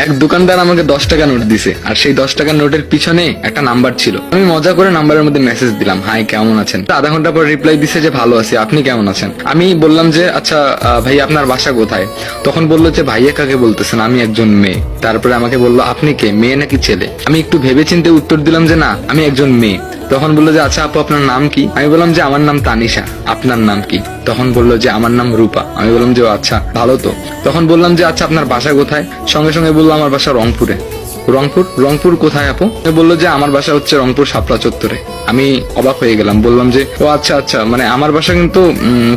এক দোকানদার আমাকে 10 টাকা নোট দিছে, আর সেই 10 টাকার নোটের পিছনে একটা নাম্বার ছিল। আমি মজা করে নাম্বারের মধ্যে মেসেজ দিলাম, হাই কেমন আছেন। আধা ঘন্টা পর রিপ্লাই দিছে যে ভালো আছি, আপনি কেমন আছেন। আমি বললাম যে আচ্ছা ভাই আপনার বাসা কোথায়। তখন বললো যে ভাইয়া কাকে বলতেছেন, আমি একজন মেয়ে। তারপরে আমাকে বললো আপনি কে, মেয়ে নাকি ছেলে। আমি একটু ভেবে চিন্তে উত্তর দিলাম যে না আমি একজন মেয়ে। তখন বললো যে আচ্ছা আপু আপনার নাম কি। আমি বললাম যে আমার নাম তানিশা, আপনার নাম কি। তখন বললো যে আমার নাম রূপা। আমি বললাম যে ও আচ্ছা ভালো তো। তখন বললাম যে আচ্ছা আপনার বাসা কোথায়। সঙ্গে সঙ্গে বললো আমার বাসা রংপুরে। রংপুর কোথায় আপু। বললো যে আমার বাসা হচ্ছে রংপুর শাপলা চত্বরে। আমি অবাক হয়ে গেলাম, বললাম যে ও আচ্ছা আচ্ছা, মানে আমার বাসা কিন্তু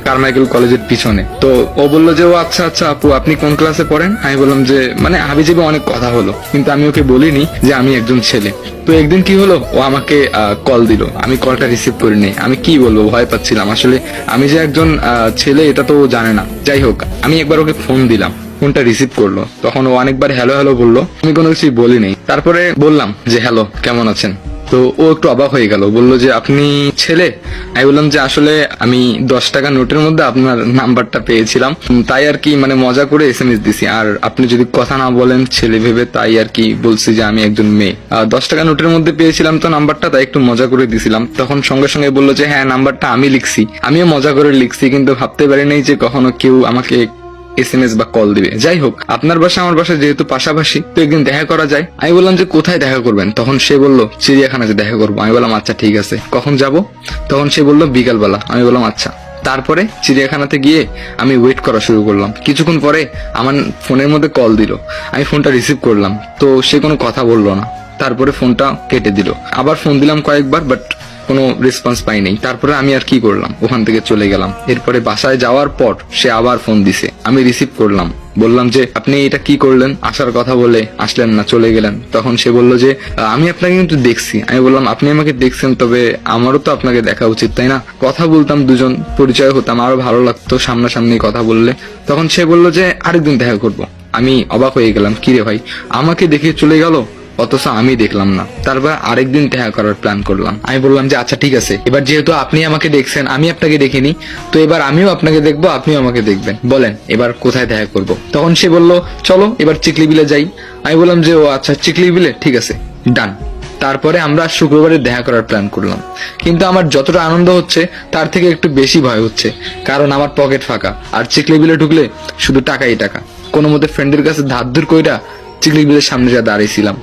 কারমাইকেল কলেজের পিছনে। তো ও বললো যে ও আচ্ছা আচ্ছা আপু আপনি কোন ক্লাসে পড়েন। আমি বললাম যে মানে হাবিজাবি অনেক কথা হলো, কিন্তু আমি ওকে বলিনি যে আমি একজন ছেলে। তো একদিন কি হলো, ও আমাকে কল দিল, আমি কলটা রিসিভ করিনি। আমি কি বলবো, ভয় পাচ্ছিলাম আসলে। আমি যে একজন ছেলে এটা তো ও জানে না। যাই হোক, আমি একবার ওকে ফোন দিলাম, ফোনটা রিসিভ করলো। তখন ও অনেকবার হ্যালো হ্যালো বললো, আমি কোনো কিছুই বলিনি। তারপরে বললাম যে হ্যালো কেমন আছেন। তো ও একটু অবাক হয়ে গেল, বললো যে আপনি ছেলে। আমি বললাম যে আসলে আমি 10 টাকা নোটের মধ্যে আপনার নাম্বারটা পেয়েছিলাম, তাই আর কি মানে মজা করে SMS দিছি। আর আপনি যদি কথা না বলেন ছেলে ভেবে, তাই আর কি বলছি যে আমি একজন মেয়ে। 10 টাকা নোটের মধ্যে পেয়েছিলাম তো নাম্বারটা, তাই একটু মজা করে দিছিলাম। তখন সঙ্গে সঙ্গে বললো যে হ্যাঁ নাম্বারটা আমি লিখছি, আমিও মজা করে লিখছি, কিন্তু ভাবতে পারিনি যে কখনো কেউ আমাকে SMS বা কল দিবে। যাই হোক, আপনার বাসা আমার বাসা যেহেতু পাশাপাশি, তো একদিন দেখা করা যায়। আমি বললাম যে কোথায় দেখা করবেন। তখন সে বললো চিড়িয়াখানাতে দেখা করবো। আমি বললাম আচ্ছা ঠিক আছে, কখন যাব। তখন সে বললো বিকালবেলা। আমি বললাম আচ্ছা। তারপরে চিড়িয়াখানাতে গিয়ে আমি ওয়েট করা শুরু করলাম। কিছুক্ষণ পরে আমার ফোনের মধ্যে কল দিল। আমি ফোনটা রিসিভ করলাম, তো সে কোনো কথা বললো না। তারপরে ফোনটা কেটে দিল। আবার ফোন দিলাম কয়েকবার, বাট কোনো রেসপন্স পাই নাই। তারপরে আমি আর কি করলাম, ওখান থেকে চলে গেলাম। এরপরে বাসায় যাওয়ার পর সে আবার ফোন দিছে, আমি রিসিভ করলাম। বললাম যে আপনি এটা কি করলেন, আসার কথা বলে আসলেন না, চলে গেলেন। তখন সে বলল যে আমি আপনাকে কিন্তু দেখছি। আমি বললাম আপনি আমাকে দেখছেন, তবে আমারও তো আপনাকে দেখা উচিত তাই না। কথা বলতাম, দুজন পরিচয় হতাম, আরো ভালো লাগতো সামনাসামনি কথা বললে। তখন সে বলল যে আরেকদিন দেখা করব। আমি অবাক হয়ে গেলাম, কি রে ভাই, আমাকে দেখে চলে গেল, অথচ আমি দেখলাম না। তারপর আরেকদিন দেখা করার প্ল্যান করলাম। আমি বললাম যে আচ্ছা ঠিক আছে, এবার যেহেতু আপনি আমাকে দেখছেন আমি আপনাকে দেখিনি, তো এবার আমিও আপনাকে দেখবো, আপনিও আমাকে দেখবেন। বলেন এবার কোথায় দেখা করব। তখন সে বলল চলো এবার চিকলি বিলে যাই। আমি বললাম যে ও আচ্ছা চিকলি বিলে, ঠিক আছে ডান। তারপরে আমরা শুক্রবারে দেখা করার প্ল্যান করলাম। কিন্তু আমার যতটা আনন্দ হচ্ছে তার থেকে একটু বেশি ভয় হচ্ছে, কারণ আমার পকেট ফাঁকা। আর চিকলি বিলে ঢুকলে শুধু টাকাই টাকা। কোনো মতে ফ্রেন্ডের কাছে ধার ধুর কইরা চিকলি বিলের সামনে যা দাঁড়িয়েছিলাম।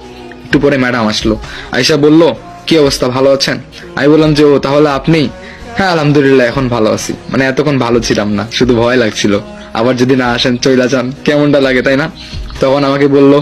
একটু পরে ম্যাডাম আসলো, আয়শা বলল কি অবস্থা, ভালো আছেন। আমি বললাম যে ও তাহলে আপনি। হ্যাঁ আলহামদুলিল্লাহ এখন ভালো আছি, মানে এতক্ষণ ভালো ছিলাম না, শুধু ভয় লাগছিল আবার যদি না আসেন চইলা যান কেমনটা লাগে তাই না। তখন আমাকে বলল